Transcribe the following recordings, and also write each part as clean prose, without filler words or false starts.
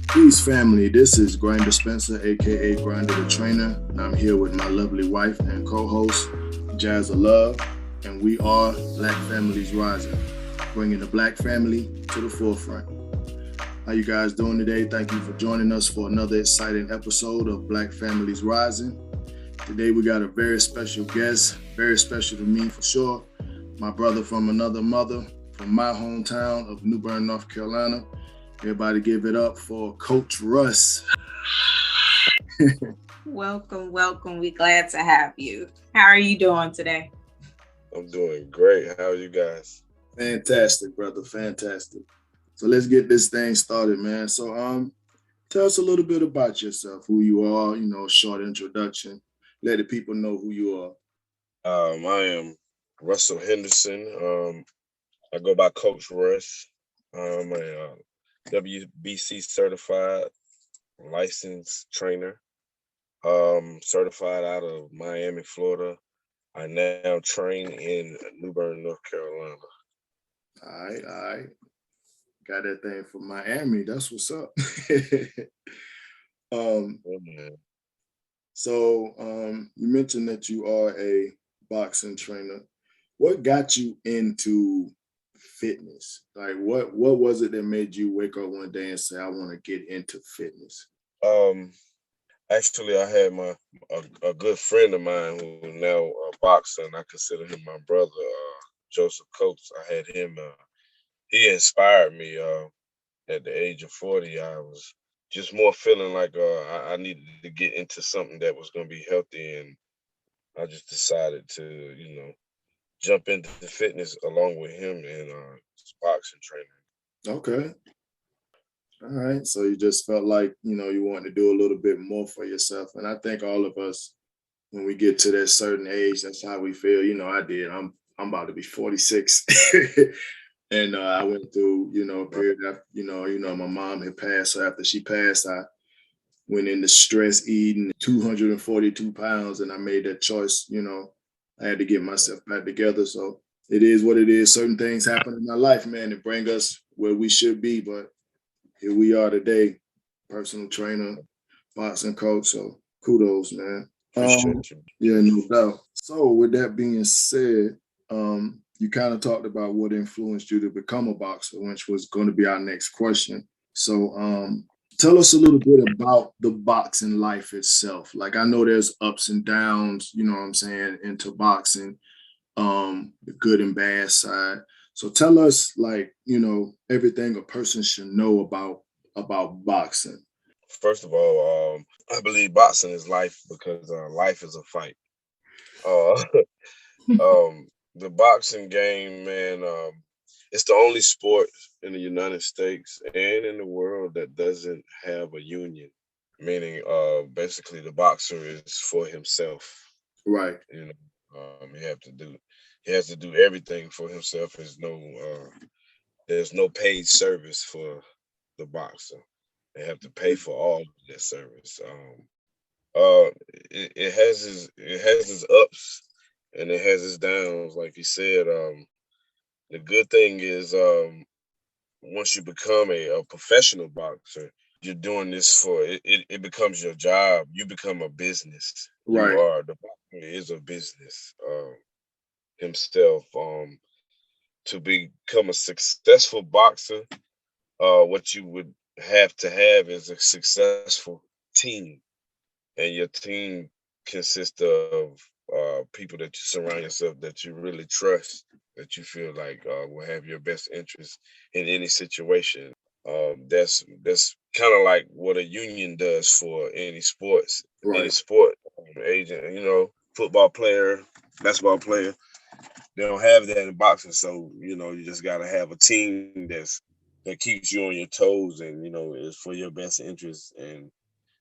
Peace, family. This is Grinder Spencer, aka Grinder the Trainer, and I'm here with my lovely wife and co-host, Jazz of Love, and we are Black Families Rising, bringing the Black family to the forefront. How you guys doing today? Thank you for joining us for another exciting episode of Black Families Rising. Today we got a very special guest, very special to me for sure. My brother from another mother, from my hometown of New Bern, North Carolina. Everybody give it up for Coach Russ. Welcome, welcome. We're glad to have you. How are you doing today? I'm doing great. How are you guys? Fantastic, brother. Fantastic. So let's get this thing started, man. So tell us a little bit about yourself, who you are, short introduction. Let the people know who you are. I am Russell Henderson. I go by Coach Russ. I'm a WBC certified licensed trainer. Certified out of Miami, Florida. I now train in New Bern, North Carolina. All right. Got that thing from Miami. That's what's up. um, Yeah, man. you mentioned that you are a boxing trainer. What got you into fitness? Like what was it that made you wake up one day and say, I want to get into fitness? Um, Actually, I had a good friend of mine who now a boxer, and I consider him my brother, Joseph Coates. I had him. He inspired me. At the age of 40, I was just more feeling like I needed to get into something that was going to be healthy, and I just decided to, jump into fitness along with him and boxing training. Okay. All right. So you just felt like, you wanted to do a little bit more for yourself. And I think all of us, when we get to that certain age, that's how we feel. I did. I'm about to be 46. And I went through, a Right. period after, my mom had passed. So after she passed, I went into stress eating 242 pounds, and I made that choice. I had to get myself back together. So it is what it is. Certain things happen in our life, man, that bring us where we should be. But here we are today, personal trainer, boxing coach. So kudos, man. Appreciate you. Yeah, no doubt. So with that being said, you kind of talked about what influenced you to become a boxer, which was going to be our next question. So tell us a little bit about the boxing life itself. Like I know there's ups and downs, you know what I'm saying, into boxing, the good and bad side. So tell us like, everything a person should know about boxing. First of all, I believe boxing is life because life is a fight. Uh, the boxing game, man, it's the only sport in the United States and in the world that doesn't have a union. Meaning, basically, the boxer is for himself. Right. You know, he has to do everything for himself. There's no paid service for the boxer. They have to pay for all of that service. It has its ups and it has its downs. Like you said, the good thing is once you become a professional boxer, you're doing this for it becomes your job. You become a business. Right. The boxer is a business himself. To become a successful boxer, what you would have to have is a successful team, and your team consists of people that you surround yourself that you really trust, that you feel like will have your best interest in any situation. That's kind of like what a union does for any Right. sport agent. Football player, basketball player. They don't have that in boxing, so you just got to have a team that keeps you on your toes, and is for your best interest, and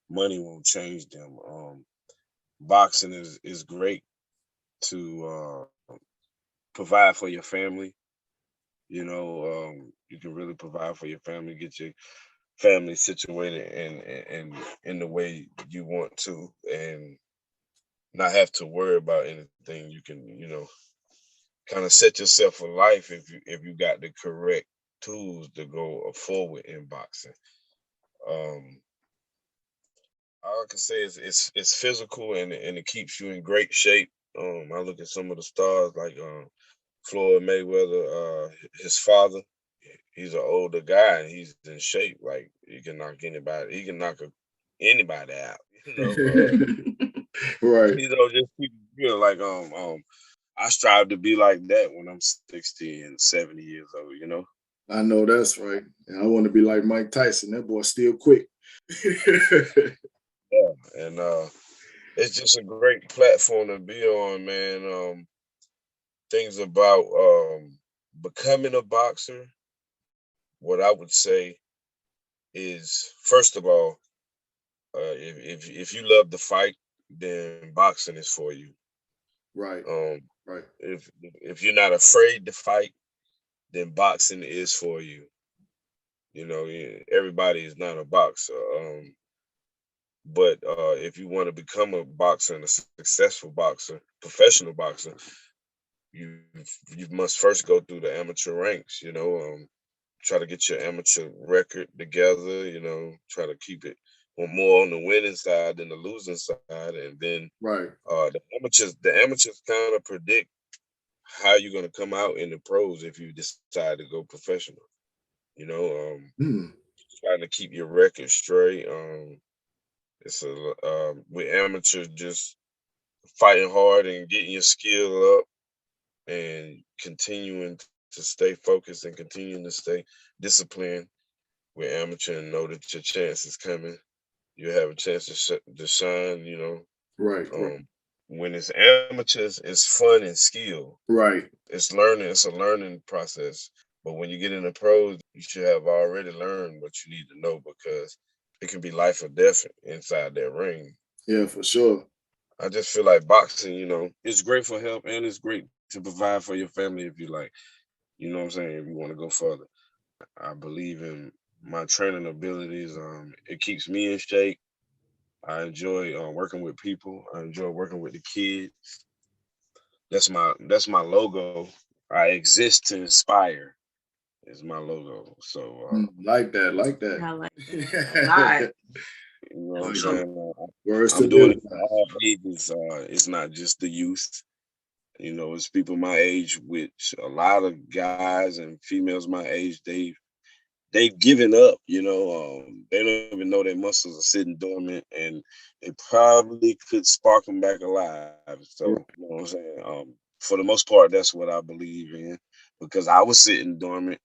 money won't change them. Boxing is great to provide for your family. You can really provide for your family, get your family situated in the way you want to, and not have to worry about anything. You can, kind of set yourself for life if you got the correct tools to go forward in boxing. Um, all I can say is it's physical and it keeps you in great shape. I look at some of the stars like Floyd Mayweather, his father. He's an older guy and he's in shape. Like he can knock anybody. He can knock anybody out. Right. Just keep feeling like I strive to be like that when I'm 60 and 70 years old. I know that's right. And I want to be like Mike Tyson. That boy still quick. Yeah. And it's just a great platform to be on, man. Things about becoming a boxer, what I would say is, first of all, if you love the fight, then boxing is for you. Right. Um, Right. if you're not afraid to fight, then boxing is for you. Everybody is not a boxer. But if you want to become a boxer and a successful boxer, professional boxer, you you must first go through the amateur ranks. Try to get your amateur record together. Try to keep it more on the winning side than the losing side, and then Right. the amateurs kind of predict how you're gonna come out in the pros if you decide to go professional. You know, Mm. trying to keep your record straight. It's with amateurs just fighting hard and getting your skill up and continuing to stay focused and continuing to stay disciplined with amateur and know that your chance is coming. You have a chance to shine. Right. Right. When it's amateurs, it's fun and skill. Right. It's learning. It's a learning process. But when you get in the pros, you should have already learned what you need to know because it can be life or death inside that ring. Yeah, for sure. I just feel like boxing, it's great for help and it's great to provide for your family if you like. You know what I'm saying? If you want to go further. I believe in my training abilities. It keeps me in shape. I enjoy working with people. I enjoy working with the kids. That's my logo. I exist to inspire is my logo. So Like that. Like that. I like that a lot. you know what I'm Like, saying? words to I'm doing live it for by. all ages. It's not just the youth. It's people my age, which a lot of guys and females my age, they've given up. They don't even know their muscles are sitting dormant, and it probably could spark them back alive. So Right. you know what I'm saying. For the most part, that's what I believe in because I was sitting dormant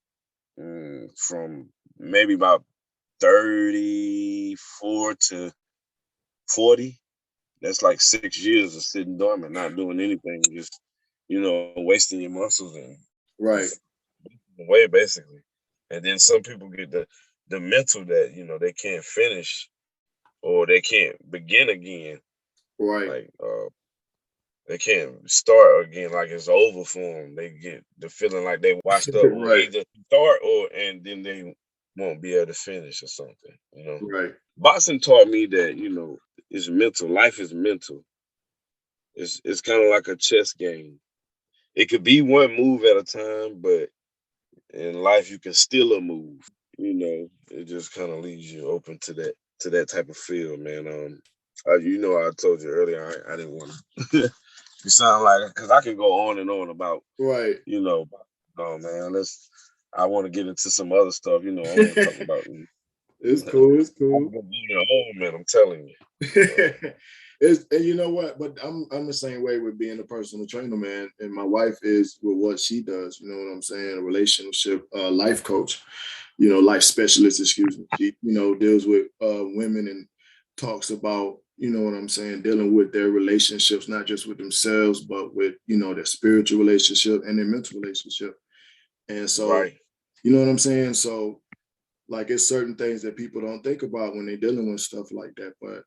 from maybe about 34 to 40. That's like 6 years of sitting dormant, not doing anything, just wasting your muscles and Right. just away basically. And then some people get the mental that they can't finish or they can't begin again. Right. Like they can't start again like it's over for them. They get the feeling like they washed up or Right. either start and then they won't be able to finish or something. Right. Boxing taught me that, it's mental. Life is mental. It's kind of like a chess game. It could be one move at a time, but in life you can steal a move. It just kind of leaves you open to that type of field, man. I told you earlier I didn't want to. You sound like because I can go on and on about Right. oh man, I want to get into some other stuff. I want to talk about. It's cool. It's I'm cool. gonna be on, man. I'm telling you. And you know what? But I'm the same way with being a personal trainer, man. And my wife is with what she does. You know what I'm saying? A relationship life coach. Life specialist. Excuse me. She deals with women and talks about what I'm saying, dealing with their relationships, not just with themselves, but with their spiritual relationship and their mental relationship. And so, Right. you know what I'm saying? So like it's certain things that people don't think about when they're dealing with stuff like that. But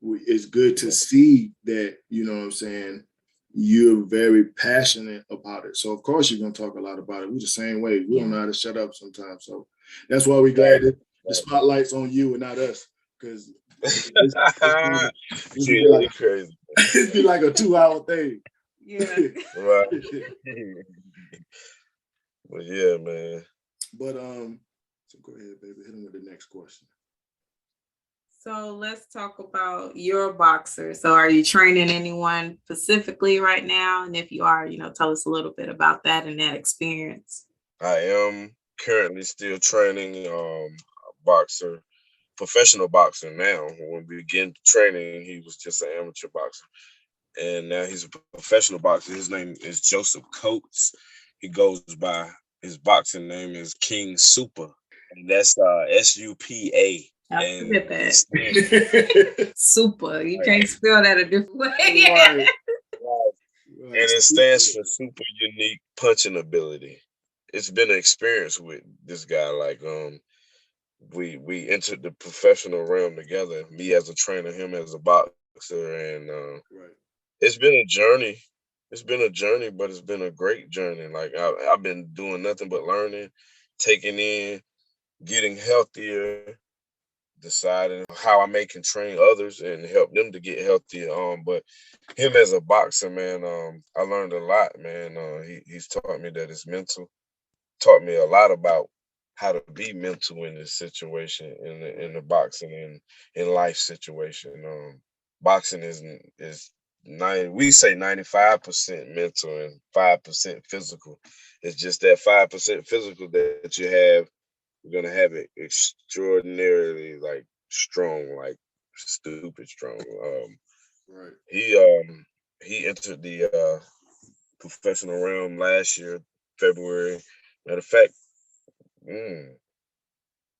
it's good to see that, you know what I'm saying, you're very passionate about it. So of course you're gonna talk a lot about it. We're the same way. We don't know how to shut up sometimes. So that's why we're glad that the spotlight's on you and not us. Because it'd be like Crazy. it'd be like a 2-hour thing. Yeah. Right. But yeah, man. But so go ahead, baby. Hit him with the next question. So let's talk about your boxer. So are you training anyone specifically right now? And if you are, tell us a little bit about that and that experience. I am currently still training boxer, professional boxer now. When we began training, he was just an amateur boxer. And now he's a professional boxer. His name is Joseph Coates. He goes by his boxing name is King Super. And that's SUPA. I And forget it that. stands Super. You right, can't spell that a different way. Right. right. And Right. it stands for super unique punching ability. It's been an experience with this guy. Like we entered the professional realm together. Me as a trainer, him as a boxer, and Right. it's been a journey. It's been a journey, but it's been a great journey. Like I've been doing nothing but learning, taking in, getting healthier, deciding how I may can train others and help them to get healthier. But him as a boxer, man, I learned a lot, man. He's taught me that it's mental. Taught me a lot about how to be mental in this situation, in the boxing and in life situation. Boxing is 90. We say 95% mental and 5% physical. It's just that 5% physical that you have. You're gonna have it extraordinarily like strong, like stupid strong. Right. He um he entered the professional realm last year, February. Matter of fact, mm,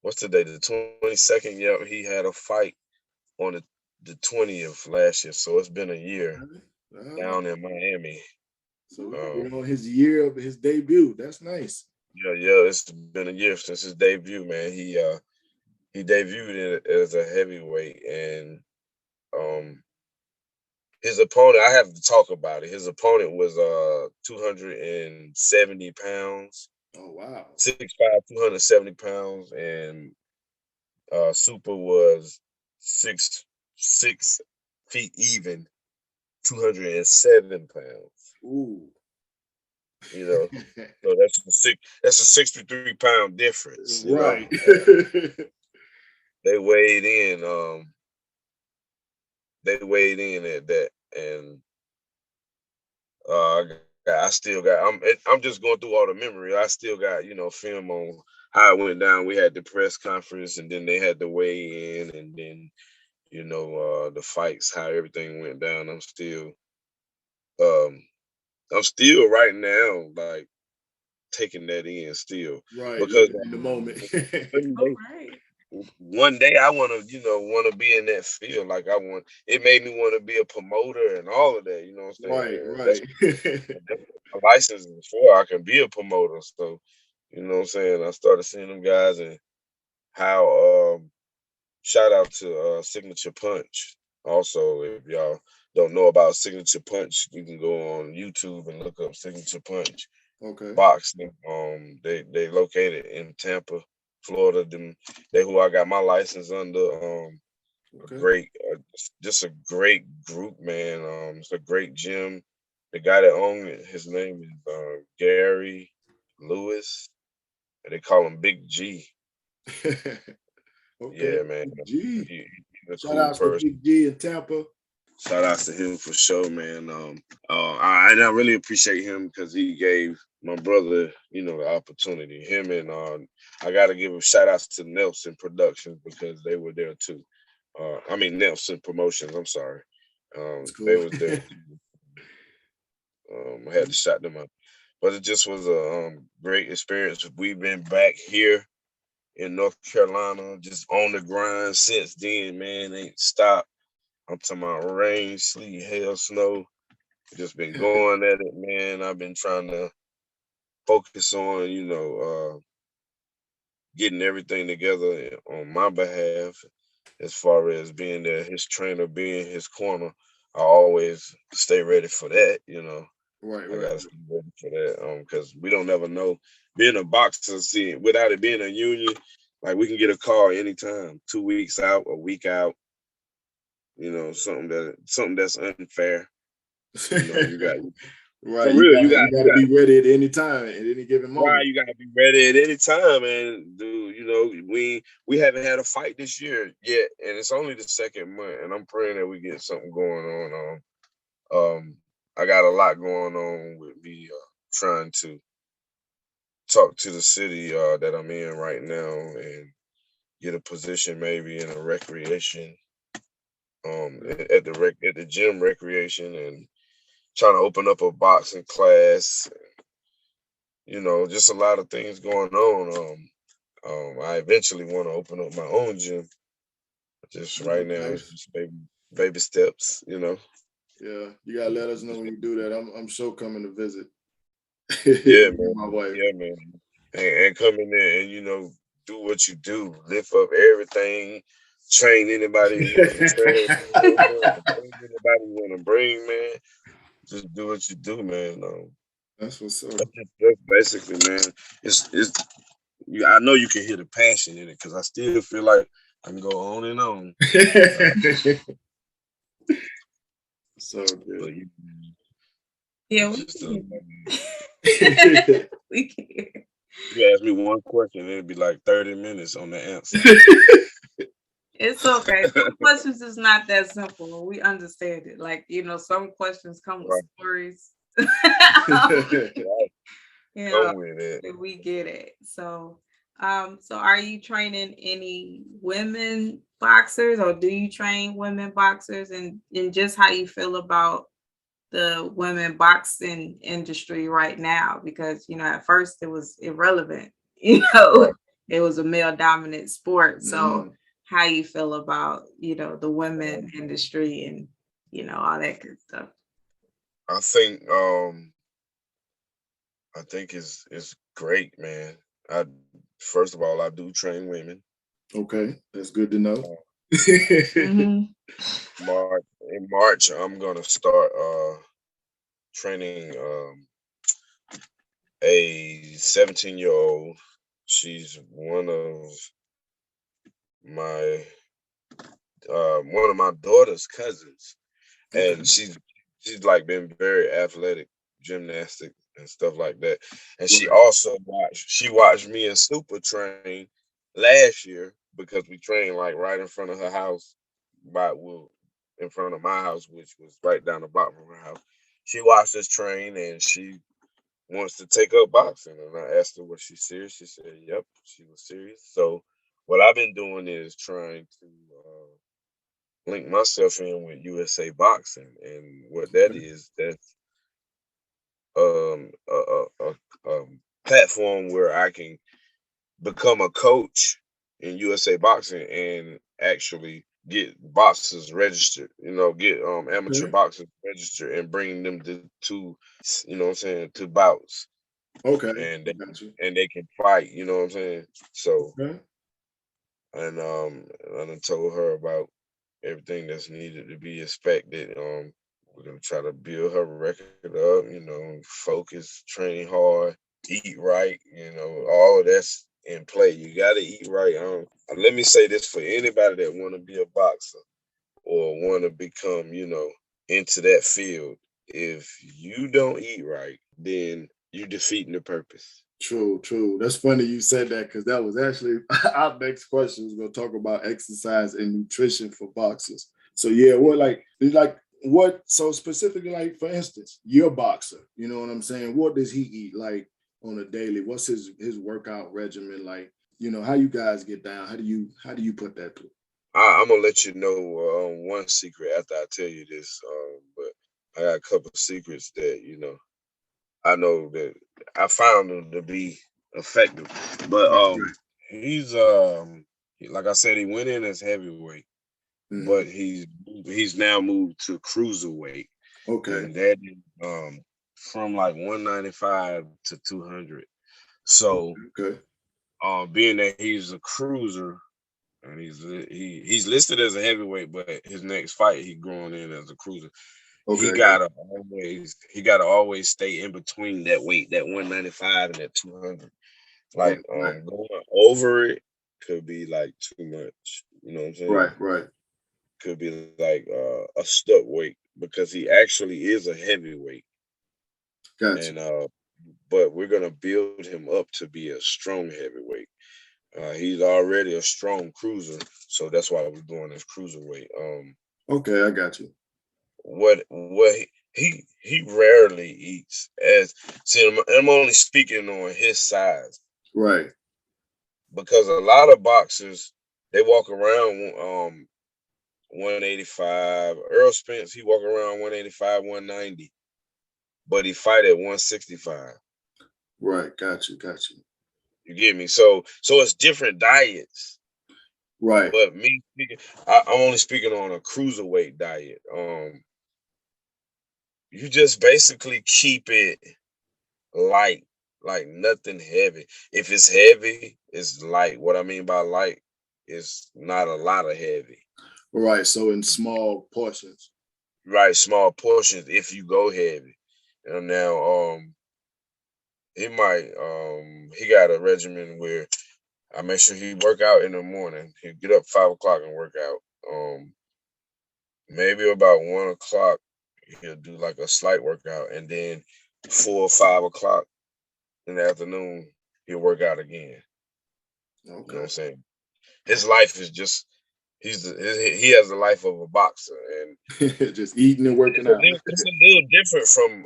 what's the day? The 22nd. Yep, he had a fight on the 20th last year. So it's been a year Uh, down in Miami. so Um, we're on his year of his debut. That's nice. yeah, it's been a year since his debut, man. He debuted it as a heavyweight, and um his opponent, I have to talk about it. His opponent was 270 pounds, Oh wow. 6'5", 270 pounds, and Super was 6 feet even, 207 pounds. Ooh. You know, so that's a 63-pound difference. Right. They weighed in. They weighed in at that, and I still got. I'm just going through all the memory. I still got film on how it went down. We had the press conference, and then they had to weigh in, and then the fights, how everything went down. Um I'm still right now like taking that in still Right. because Living in the moment. one All day, right. one day I want to want to be in that field. Like it made me want to be a promoter and all of that. You know what I'm saying? Right. And Right. that's what my license is for. I can be a promoter. So you know what I'm saying. I started seeing them guys and how shout out to Signature Punch. Also, if y'all don't know about Signature Punch, you can go on YouTube and look up Signature Punch Okay. Boxing. They located in Tampa, Florida. They who I got my license under. A Okay. great, just a great group, man. It's a great gym. The guy that owned it, his name is Gary Lewis. And they call him Big G. Okay. Yeah, man. Big G. He's a Shout cool outs to person. Big G in Tampa. Shout outs to him for sure, man. I really appreciate him because he gave my brother, the opportunity. Him and I gotta give a shout outs to Nelson Productions because they were there too. I mean Nelson Promotions. I'm sorry. That's They cool. was there. I had to shout them out, but it just was a great experience. We've been back here in North Carolina, just on the grind since then. Man, ain't stopped. I'm talking about rain, sleet, hail, snow. Just been going at it, man. I've been trying to focus on, getting everything together on my behalf as far as being there, his trainer, being his corner. I always stay ready for that. Right. I Right. gotta stay ready for that. Because we don't never know. Being a boxer, see, without it being a union, like we can get a call anytime, 2 weeks out, a week out, something that's unfair. You got Right. for You real. got you got to be ready at any time, at any given Right. moment. You gotta be ready at any time, and dude. You know, we haven't had a fight this year yet, and it's only the second month, and I'm praying that we get something going on. I got a lot going on with me trying to talk to the city that I'm in right now and get a position maybe in a recreation at the gym recreation, and trying to open up a boxing class. You know, just a lot of things going on. I eventually want to open up my own gym. Just right now, it's Nice. just baby steps. You know. Yeah, you gotta let us know when you do that. I'm sure coming to visit. Yeah, Me and man. my wife. Yeah, man. And come in there and do what you do, lift up everything, train anybody you want to train. You know what I'm saying? Bring anybody you want to bring, man. Just do what you do, man. That's what's up. That's basically, man. It's I know you can hear the passion in it because I still feel like I can go on and on. So But good. Yeah, it's we just can. We can hear. you ask me one question, it'd be like 30 minutes on the answer. It's okay. Some questions is not that simple. We understand it. Like, some questions come with Right. stories. Right. You know, Come with it. we get it. So are you training any women boxers, or do you train women boxers, and just how you feel about the women boxing industry right now? Because, at first it was irrelevant, Right. it was a male dominant sport. So Mhm. how you feel about, the women industry and, all that good stuff. I think it's great, man. I First of all, I do train women. Okay, that's good to know. Uh, Mhm. In March, I'm gonna start training a 17-year-old. She's my one of my daughter's cousins, Okay. and she's like been very athletic, gymnastic and stuff like that. And Right. she watched me and Super train last year because we trained like right in front of her house, in front of my house, which was right down the block from her house. She watched us train and she wants to take up boxing. And I asked her, was she serious? She said, yep, she was serious. So what I've been doing is trying to link myself in with USA Boxing, and what that is, that's a platform where I can become a coach in USA Boxing and actually get boxers registered. You know, get amateur Okay. boxers registered and bring them to what I'm saying, to bouts, Okay. and I got you. they can fight. You know what I'm saying? So Okay. I done told her about everything that's needed to be expected. We're gonna try to build her record up, focus, train hard, eat right, all of that's in play. You gotta eat right. Let me say this for anybody that wanna be a boxer or wanna become, into that field. If you don't eat right, then you're defeating the purpose. True, true. That's funny you said that because that was actually our next question. Was going to talk about exercise and nutrition for boxers. So yeah, what? So specifically, like for instance, you're a boxer. You know what I'm saying? What does he eat like on a daily? What's his workout regimen like? How you guys get down? How do you put that through? I'm gonna let you know one secret after I tell you this, but I got a couple of secrets that I know that I found him to be effective. But Right, right. he's like I said, he went in as heavyweight, but Hmm. he's now moved to cruiserweight, Okay. and that is from like 195 to 200. So Okay. being that he's a cruiser and he's listed as a heavyweight, but his next fight he going in as a cruiser. Okay. Got He gotta always stay in between that weight, that 195 and that 200. you. Like Right. going over it could be like too much. You know what I'm saying? Right. Right. Could be like a stuck weight because he actually is a heavyweight. Got you. And but we're gonna build him up to be a strong heavyweight. He's already a strong cruiser, so that's why we're doing this cruiserweight. Okay, I got you. What he rarely eats. As see, I'm only speaking on his size Right. because a lot of boxers they walk around 185. Earl Spence he walk around 185, 190, but he fight at 165. Right. Got you. Got you. You get me? So it's different diets. Right. But me speaking, I'm only speaking on a cruiserweight diet. You just basically keep it light, like nothing heavy. If it's heavy, it's light. What I mean by light is not a lot of heavy. Right. So in small portions. Right, small portions if you go heavy. And now he got a regimen where I make sure he work out in the morning. He'll get up 5 o'clock and work out. Maybe about 1 o'clock he'll do like a slight workout, and then 4 or 5 o'clock in the afternoon he'll work out again. You know what I'm Okay. saying? His life is just he has the life of a boxer, and Just eating and working out. it's a little different from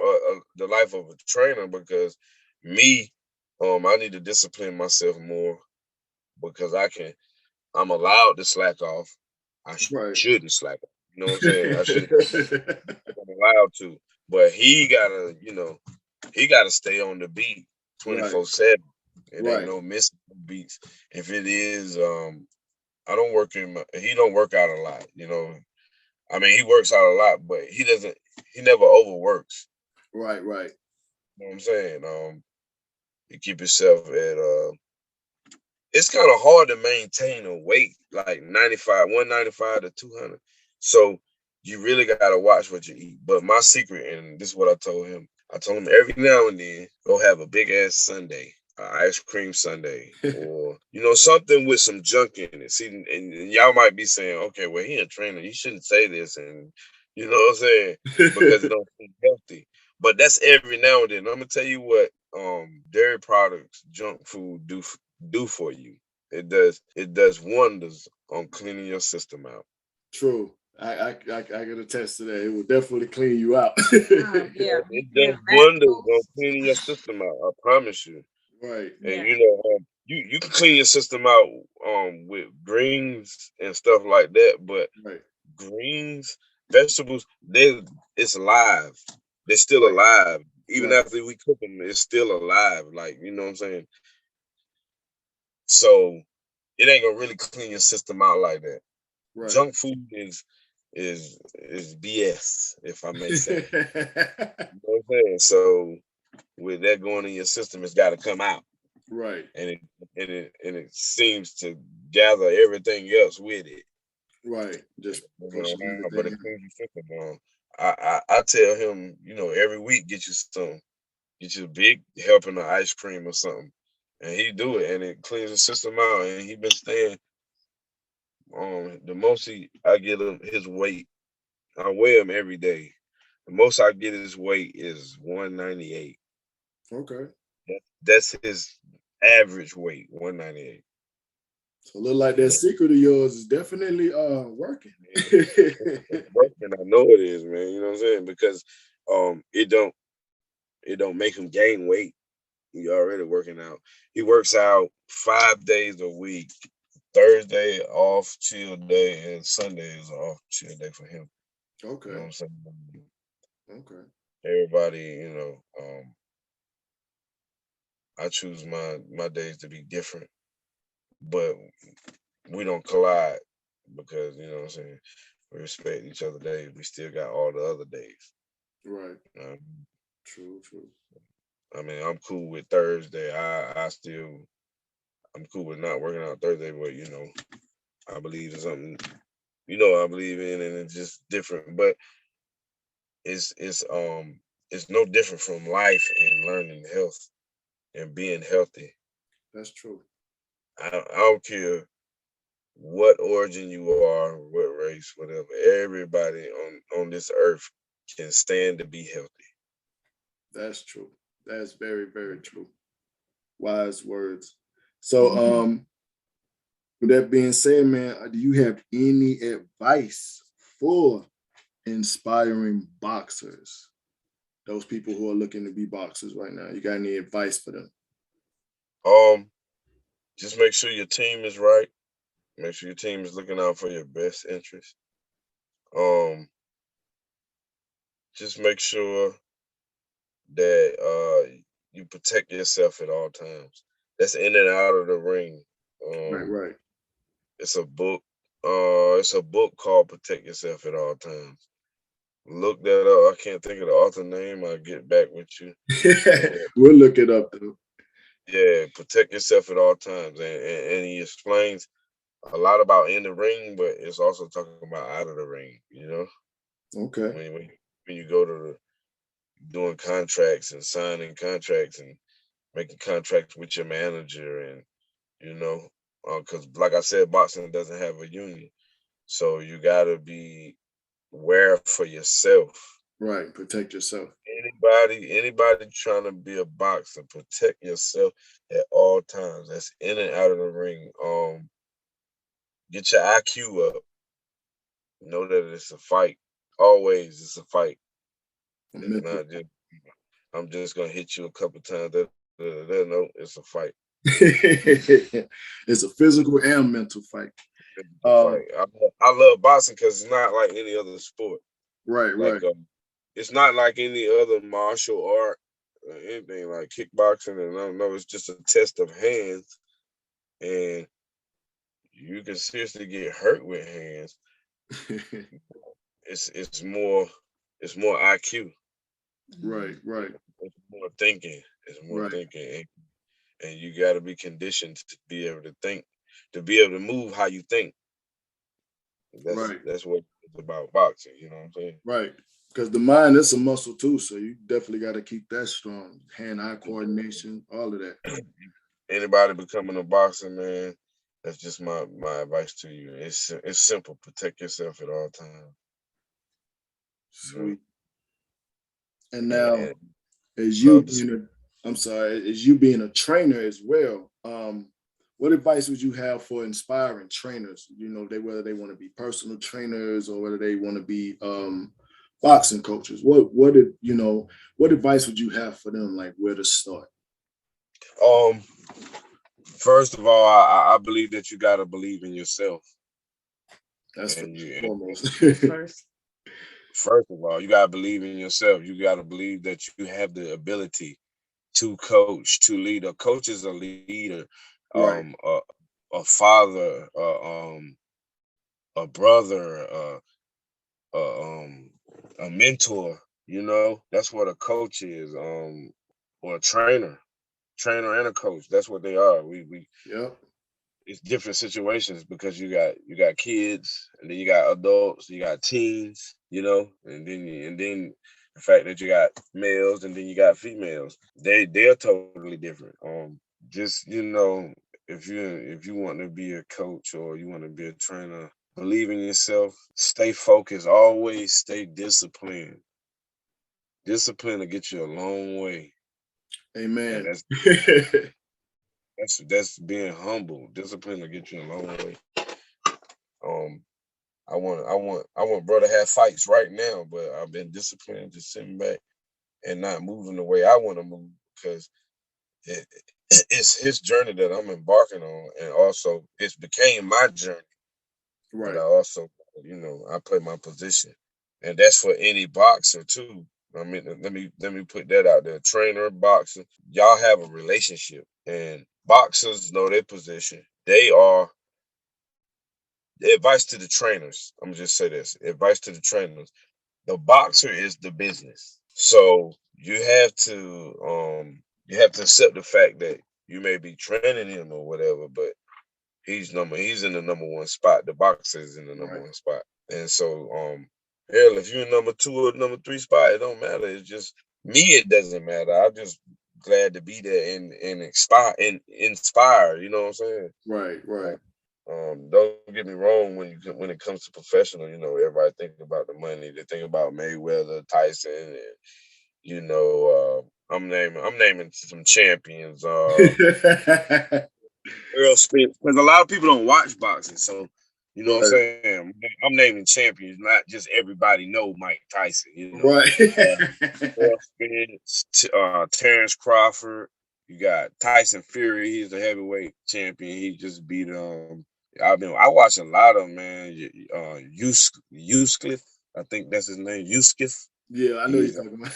the life of a trainer because me, I need to discipline myself more because I'm allowed to slack off. I Right. shouldn't slack off. You know what I'm saying? I shouldn't. I'm allowed to, but he gotta stay on the beat Right. 24/7. It ain't Right. no missing beats. If it is, I don't work he don't work out a lot. I mean, he works out a lot, but he doesn't. He never overworks. Right. Right. You know what I'm saying? You keep yourself at. It's kind of hard to maintain a weight like 95, 195 to 200. So you really gotta watch what you eat. But my secret, and this is what I told him. I told him every now and then go have a big ass sundae, ice cream sundae, or something with some junk in it. See, and y'all might be saying, okay, well he a trainer, he shouldn't say this, and you know what I'm saying because it don't seem healthy. But that's every now and then. I'm gonna tell you what dairy products, junk food do for you. It does wonders on cleaning your system out. True. I can attest to that. It will definitely clean you out. Yeah, It yeah, does wonders on lactose. cleaning your system out. I promise you. Right. And Yeah. you can clean your system out with greens and stuff like that, but Right. greens, vegetables, it's alive. They're still Right. alive. Even Right. after we cook them, it's still alive. Like, you know what I'm saying? So it ain't gonna really clean your system out like that. Right. Junk food is BS, if I may say. You know what I'm saying? So with that going in your system, it's got to come out, Right. and it seems to gather everything else with it. Right. Just pushing But everything it in. cleans your system on. I tell him, every week get you a big helping of ice cream or something, and he do it, and it cleans the system out, and he been staying. The most I get him his weight. I weigh him every day. The most I get his weight is 198. Okay. That's his average weight, 198. So look like that Yeah, secret of yours is definitely working. it's working. I know it is, man. You know what I'm saying? Because it don't make him gain weight. He already working out. He works out 5 days a week. Thursday off chill day and Sunday is off chill day for him. You know what Okay. I'm saying? Okay. Everybody, I choose my days to be different, but we don't collide because you know what I'm saying. We respect each other days. We still got all the other days. Right. Um, True, true. I mean, I'm cool with Thursday. I'm cool with not working out Thursday, but I believe in something. I believe in, and it's just different. But it's no different from life and learning health and being healthy. That's true. I don't care what origin you are, what race, whatever. Everybody on this earth can stand to be healthy. That's true. That's very, very true. Wise words. So With that being said, man, do you have any advice for inspiring boxers? Those people who are looking to be boxers right now. You got any advice for them? Um, just make sure your team is right. Make sure your team is looking out for your best interest. Um, just make sure that you protect yourself at all times. That's in and out of the ring. Right, Um, right. it's a book. It's a book called "Protect Yourself at All Times." Look that up. I can't think of the author name. I'll get back with you. And We'll look it up though. yeah, protect yourself at all times. And he explains a lot about in the ring, but it's also talking about out of the ring. You know, Okay. when you go to doing contracts and signing contracts and making contracts with your manager, and you know, because like I said, boxing doesn't have a union, so you got to be aware for yourself. Right. Protect yourself. Anybody trying to be a boxer, protect yourself at all times. That's in and out of the ring. Get your IQ up. Know that it's a fight. Always, it's a fight. A It's mental. not just I'm just gonna hit you a couple times. No, it's a fight. It's a physical and mental fight. It's a Uh, fight. I love boxing because it's not like any other sport. right, right. Like it's not like any other martial art or anything like kickboxing. And I don't know, it's just a test of hands, and you can seriously get hurt with hands. It's more IQ. Right, right, It's more thinking. It's more right, thinking, and you got to be conditioned to be able to think, to be able to move how you think. right, That's what it's about boxing. You know what I'm saying? right. Because the mind is a muscle too, so you definitely got to keep that strong. Hand-eye coordination, all of that. Anybody becoming a boxer, man, that's just my advice to you. It's simple. Protect yourself at all times. You know, Sweet. And now, and as you love this. being I'm sorry, as you being a trainer as well, what advice would you have for inspiring trainers? You know, whether they want to be personal trainers or whether they want to be boxing coaches. What advice would you have for them? Like where to start? Um, First of all, I believe that you gotta believe in yourself, That's and first and you. foremost. First. First of all, you gotta believe in yourself. You gotta believe that you have the ability to coach, to lead. A coach is a leader, Right. a father, a brother, a mentor. You know, that's what a coach is. Or a trainer and a coach. That's what they are. We Yep. it's different situations because you got kids, and then you got adults, you got teens, you know, and then the fact that you got males and then you got females. They're totally different. Just if you want to be a coach or you want to be a trainer, believe in yourself, stay focused, always stay disciplined. Discipline will get you a long way. And Amen. that's being humble. Discipline will get you a long way. Um, I want bro to have fights right now, but I've been disciplined, just sitting back and not moving the way I want to move because it, it's his journey that I'm embarking on, and also it's became my journey. But I Right. also, I play my position, and that's for any boxer too. I mean, let me put that out there. Trainer, boxer, y'all have a relationship, and boxers know their position. They are advice to the trainers. I'm gonna just say this: advice to the trainers. The boxer is the business, so you have to accept the fact that you may be training him or whatever, but he's in the number one spot. The boxer is in the number Right. one spot. And so hell, if you're in number two or number three spot, it don't matter. It's just me, it doesn't matter. I'm just glad to be there and inspire, you know what I'm saying? Right. Right. Don't get me wrong, when it comes to professional, everybody think about the money. They think about Mayweather, Tyson, and you know, I'm naming some champions. Earl Spence, because a lot of people don't watch boxing, so you know what I'm Right. saying. I'm naming champions, not just everybody know Mike Tyson. You know, Right. Earl Spence, Terrence Crawford. You got Tyson Fury. He's the heavyweight champion. He just beat I watch a lot of 'em, man. Eucliffe, I think that's his name. Eucliffe. Yeah, I know you're He's talking about.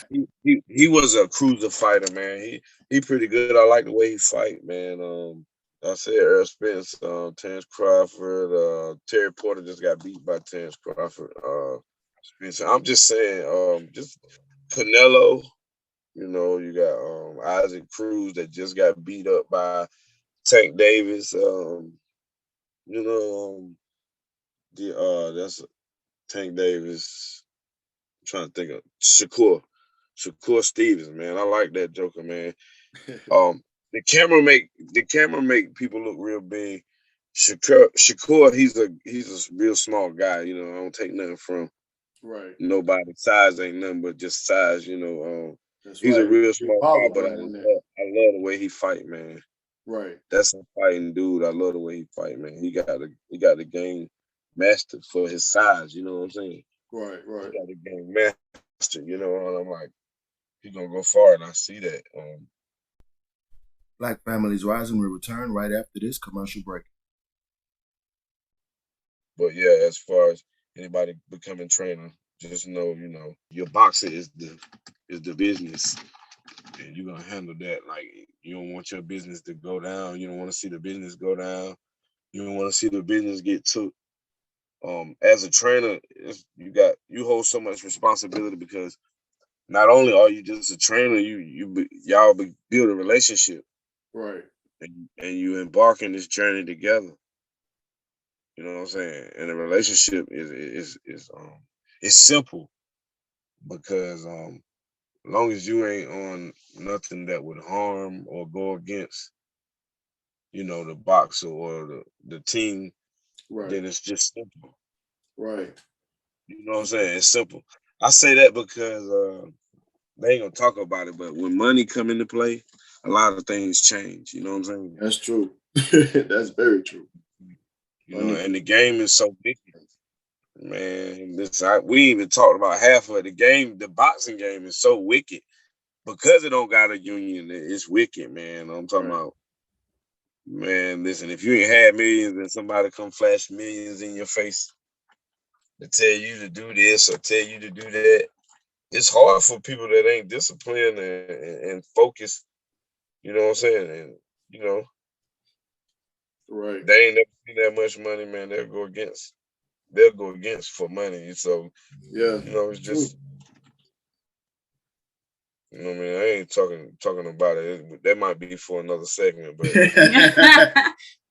he was a cruiser fighter, man. He pretty good. I like the way he fight, man. I said Earl Spence, Terrence Crawford, Terry Porter just got beat by Terrence Crawford. Spence. I'm just saying, just Canelo. You know, you got Isaac Cruz that just got beat up by Tank Davis. You know, the that's Tank Davis. I'm trying to think of Shakur Stevens, man. I like that Joker, man. Um, the camera make people look real big. Shakur, he's a real small guy. You know, I don't take nothing from Right. nobody. Size ain't nothing but just size. You know, That's he's a right. real Big small guy, power but behind in there. I love the way he fight, man. Right. That's a fighting dude. I love the way he fight, man. He got the game mastered for his size. You know what I'm saying? Right. He Right. got the game mastered. You know, and I'm like, he's gonna go far, and I see that. Black Families Rising will return right after this commercial break. But yeah, as far as anybody becoming trainer, just know, your boxer is the business, and you're gonna handle that. Like, you don't want your business to go down. You don't want to see the business go down. You don't want to see the business get took. As a trainer, you hold so much responsibility because not only are you just a trainer, y'all build a relationship, Right. and you embark in this journey together. You know what I'm saying? And the relationship is simple because as long as you ain't on nothing that would harm or go against, the boxer or the team, Right. then it's just simple. Right. You know what I'm saying? It's simple. I say that because they ain't gonna talk about it, but when money come into play, a lot of things change. You know what I'm saying? That's true. That's very true. Money. And the game is so big. Man, we even talked about half of the game. The boxing game is so wicked because it don't got a union. It's wicked, man. I'm talking Right. about, man. Listen, if you ain't had millions and somebody come flash millions in your face to tell you to do this or tell you to do that, it's hard for people that ain't disciplined and focused. You know what I'm saying? And you know Right. they ain't never seen that much money, man. They'll go against for money. So Yeah. it's True. just. I mean, I ain't talking about it. That might be for another segment, but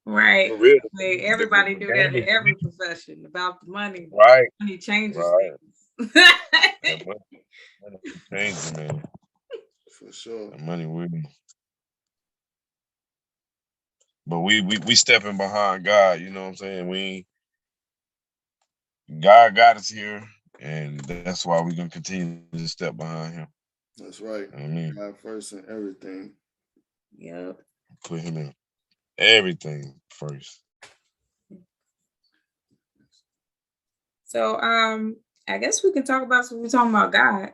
Right. for real, Like, everybody the do that game in is every wicked. profession about the money. Right, Money changes right. things. That money changing, man. For sure. The money will. But we stepping behind God. You know what I'm saying? God got us here, and that's why we're gonna continue to step behind Him. That's right. I mean, God first and everything. Yep. put Him in everything first. So I guess we can talk about, so we're talking about God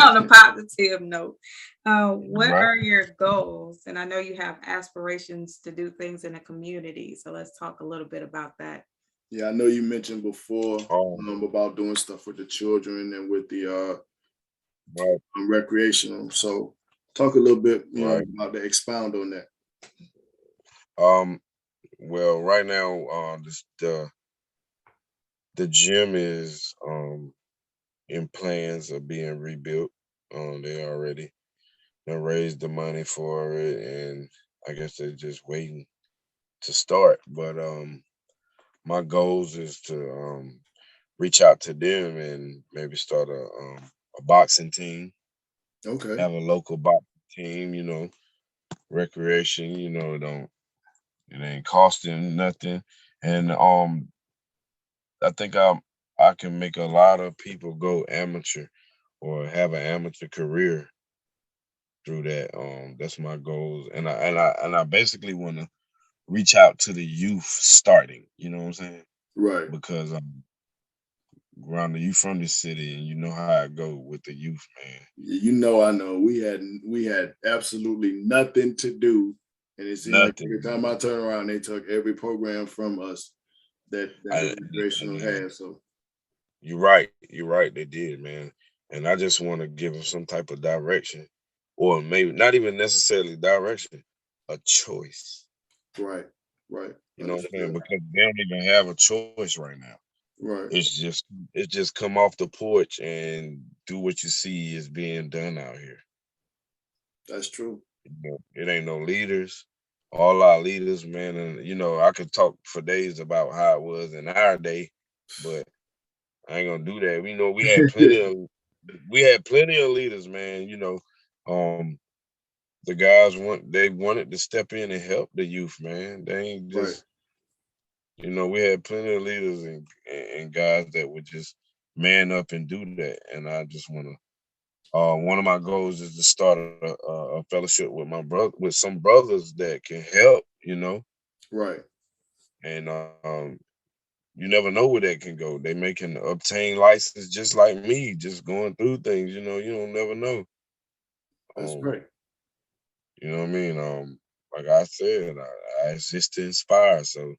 on a positive note. What Right. are your goals? And I know you have aspirations to do things in the community. So let's talk a little bit about that. Yeah, I know you mentioned before Um. about doing stuff with the children and with the Right. recreational. So talk a little bit, Right. about that. Expound on that. Um. Well, right now, the gym is in plans of being rebuilt. They already raised the money for it, and I guess they're just waiting to start. But my goals is to reach out to them and maybe start a boxing team, Okay. have a local boxing team. Recreation. It ain't costing nothing, and I think I can make a lot of people go amateur or have an amateur career through that. That's my goals, and I basically want to reach out to the youth starting. You know what I'm saying? Right. Because Rhonda, you from the city and you know how I go with the youth, man. You know, I know. We had absolutely nothing to do, and it seemed like every Nothing. time I turn around, they took every program from us that the I, recreational had. So you're right. You're right. They did, man. And I just want to give them some type of direction, or maybe not even necessarily direction, a choice. right, right, You know what I'm saying? understood. Because they don't even have a choice right now. Right, It's just come off the porch and do what you see is being done out here. that's true. It ain't no leaders. All our leaders, man, and I could talk for days about how it was in our day, but I ain't gonna do that. We know we had plenty of leaders, man. Um, the guys they wanted to step in and help the youth, man. They ain't Right, just we had plenty of leaders and guys that would just man up and do that. And I just wanna one of my goals is to start a fellowship with my brother, with some brothers that can help. right. And you never know where that can go. They may can obtain license just like me, just going through things. You don't never know. That's Um, right. you know what I mean? Like I said, I exist to inspire. So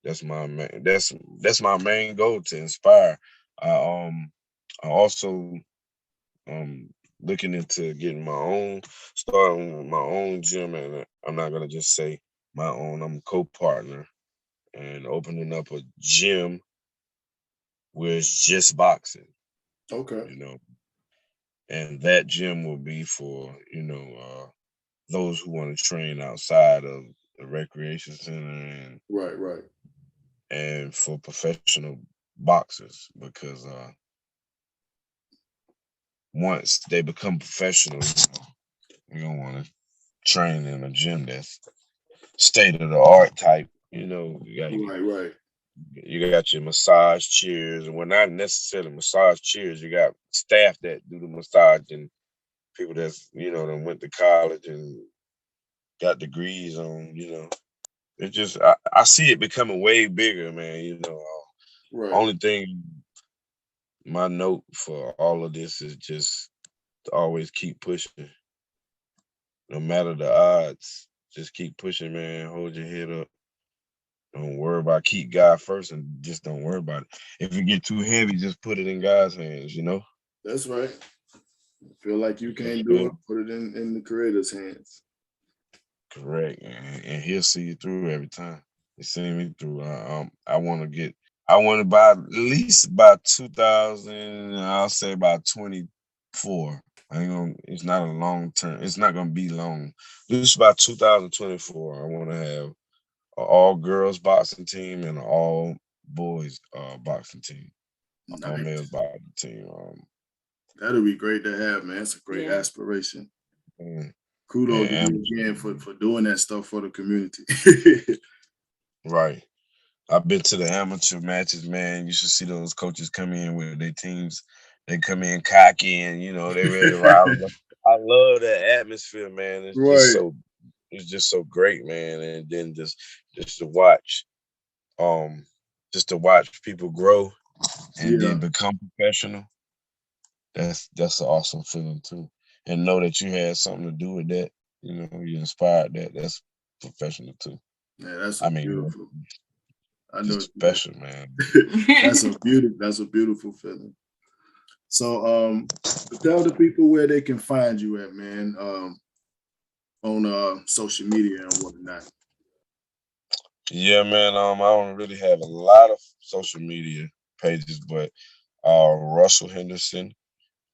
that's my main goal, to inspire. I I also um looking into getting starting my own gym, and I'm not gonna just say my own. I'm a co-partner and opening up a gym where it's just boxing. Okay. You know, and that gym will be for those who want to train outside of the recreation center, Right, right. and for professional boxers, because once they become professional, we don't want to train in a gym that's state of the art type. Right, right. You got your massage chairs, and well, not necessarily massage chairs. You got staff that do the massage, and people that's that went to college and got degrees on. It just I see it becoming way bigger, man. Right. Only thing, my note for all of this is just to always keep pushing, no matter the odds. Just keep pushing, man. Hold your head up. Don't worry about, keep God first, and just don't worry about it. If it get too heavy, just put it in God's hands. That's right. Feel like you Just can't do feel it, put it in the creator's hands. correct, and He'll see you through every time. He seen me through. I want to get. I want to by at least by 2000. I'll say by 24. I ain't gonna. It's not a long term. It's not gonna be long. Just by 2024, I want to have an all girls boxing team and an all boys boxing team, all males Nice. boxing team. That'll be great to have, man. It's a great Yeah. aspiration. And, Kudos to and you again for doing that stuff for the community. right. I've been to the amateur matches, man. You should see those coaches come in with their teams. They come in cocky and they ready to ride. I love that atmosphere, man. Right. It's just so great, man. And then just to watch, um, just to watch people grow and Yeah, then become professional. That's an awesome feeling too. And know that you had something to do with that. You inspired that. That's professional too. yeah, that's I a mean, beautiful. I know just what you special, man. mean. That's a beautiful feeling. So tell the people where they can find you at, man, on social media and whatnot. Yeah, man. I don't really have a lot of social media pages, but Russell Henderson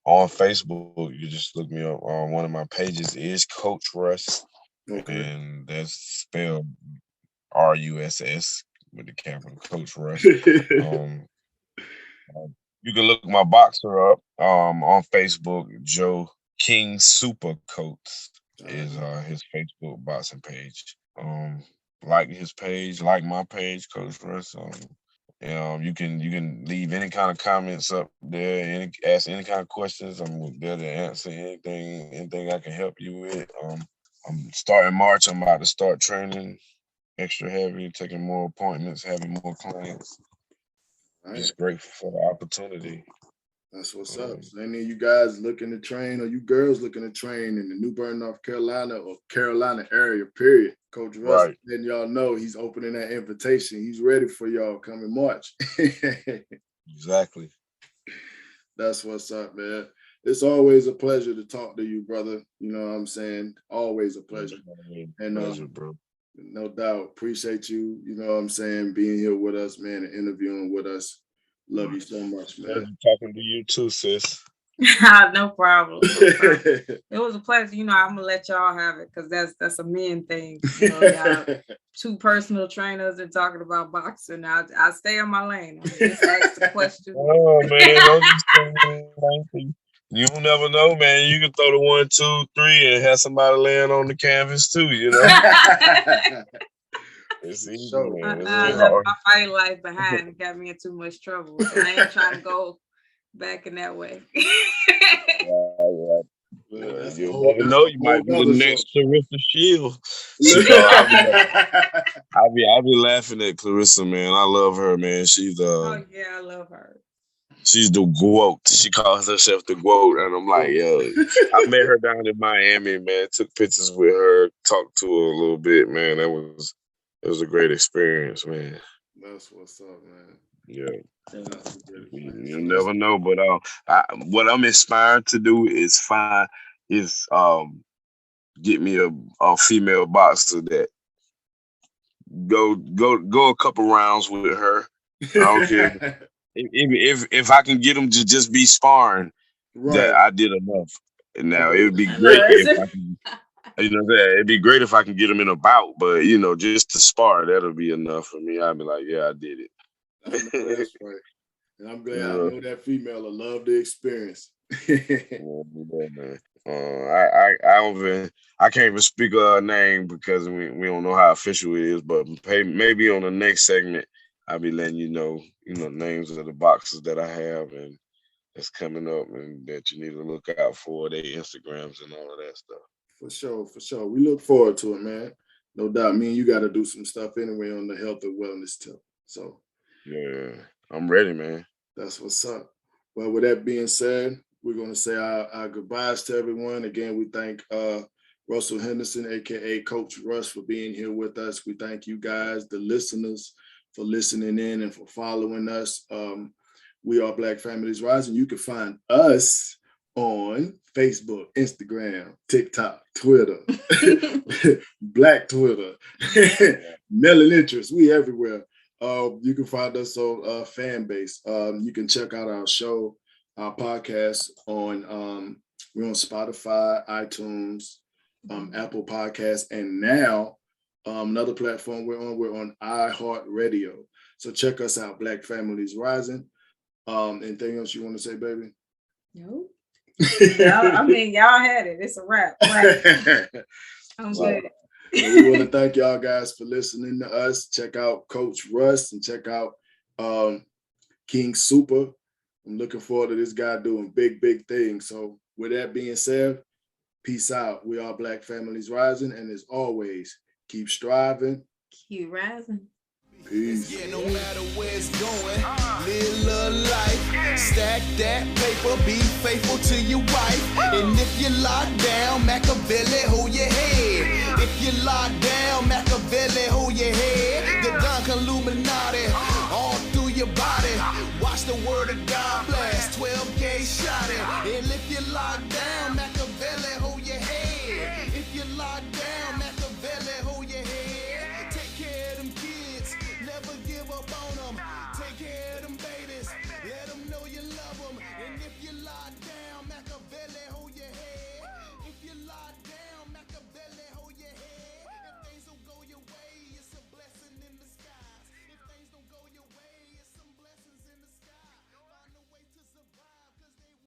on Facebook. You just look me up. One of my pages is Coach Russ, Okay. and that's spelled RUSS with the capital, Coach Russ. Um, you can look my boxer up on Facebook. Joe King Super Coats All is right. his Facebook boxing page. Like his page, like my page, Coach Russ. You can leave any kind of comments up there, ask any kind of questions. I'm there to answer anything I can help you with. I'm starting March. I'm about to start training extra heavy, taking more appointments, having more clients. All right. Just grateful for the opportunity. That's what's up. So any of you guys looking to train, or you girls looking to train in the New Bern, North Carolina or Carolina area, period, Coach Russ letting y'all know he's opening that invitation. He's ready for y'all coming March. Exactly. That's what's up, man. It's always a pleasure to talk to you, brother. You know what I'm saying? Always a pleasure. And pleasure, bro. No doubt. Appreciate you, you know what I'm saying, being here with us, man, and interviewing with us. Love you so much, man. Pleasure talking to you too, sis. No problem. It was a pleasure. You know, I'm gonna let y'all have it because that's a men thing. You know, y'all two personal trainers and talking about boxing. I stay in my lane. I just ask the question. Oh man, you never know, man. You can throw the 1, 2, 3 and have somebody laying on the canvas too. You know. It's easy, man. I left my fight life behind. It got me in too much trouble. So I ain't trying to go back in that way. Well, you never know. You might be the next Clarissa Shields. I'll be laughing at Clarissa, man. I love her, man. She's oh yeah, I love her. She's the GOAT. She calls herself the GOAT, and I'm like, yo. I met her down in Miami, man. Took pictures with her, talked to her a little bit, man. It was a great experience, man. That's what's up, man. Yeah. You never know, but what I'm inspired to do is get me a female boxer that go a couple rounds with her. I don't care if I can get them to just be sparring. That I did enough. And now it would be great if I can. You know that it'd be great if I can get them in a bout, but you know, just to spar, that'll be enough for me. I'd be like, yeah, I did it. I know that's right. And I'm glad I know that female will love the experience. Man. I can't even speak her name because we don't know how official it is, but maybe on the next segment I'll be letting you know names of the boxers that I have and that's coming up and that you need to look out for, their Instagrams and all of that stuff. For sure. We look forward to it, man. No doubt. Me and you got to do some stuff anyway on the health and wellness tip. So, yeah, I'm ready, man. That's what's up. Well, with that being said, we're going to say our goodbyes to everyone. Again, we thank Russell Henderson, a.k.a. Coach Russ, for being here with us. We thank you guys, the listeners, for listening in and for following us. We are Black Families Rising. You can find us on Facebook, Instagram, TikTok, Twitter, Black Twitter, Melon Interest. We everywhere. You can find us on fan base. You can check out our show, our podcast on we're on Spotify, iTunes, Apple Podcasts, and now another platform we're on iHeartRadio. So check us out, Black Families Rising. Anything else you want to say, baby? No. Y'all had it. It's a wrap. Right? I'm good. We want to thank y'all guys for listening to us. Check out Coach Russ and check out King Super. I'm looking forward to this guy doing big things. So with that being said, peace out. We are Black Families Rising, and as always, keep striving. Keep rising. Peace. Yeah, no matter where it's going, live a life, stack that paper, be faithful to your wife. And if you're locked down, Machiavelli, hold your head. If you're locked down, Machiavelli, hold your head. The Don Illuminati, all through your body. Watch the word of God blast, 12 gauge shot it. And if you're locked down,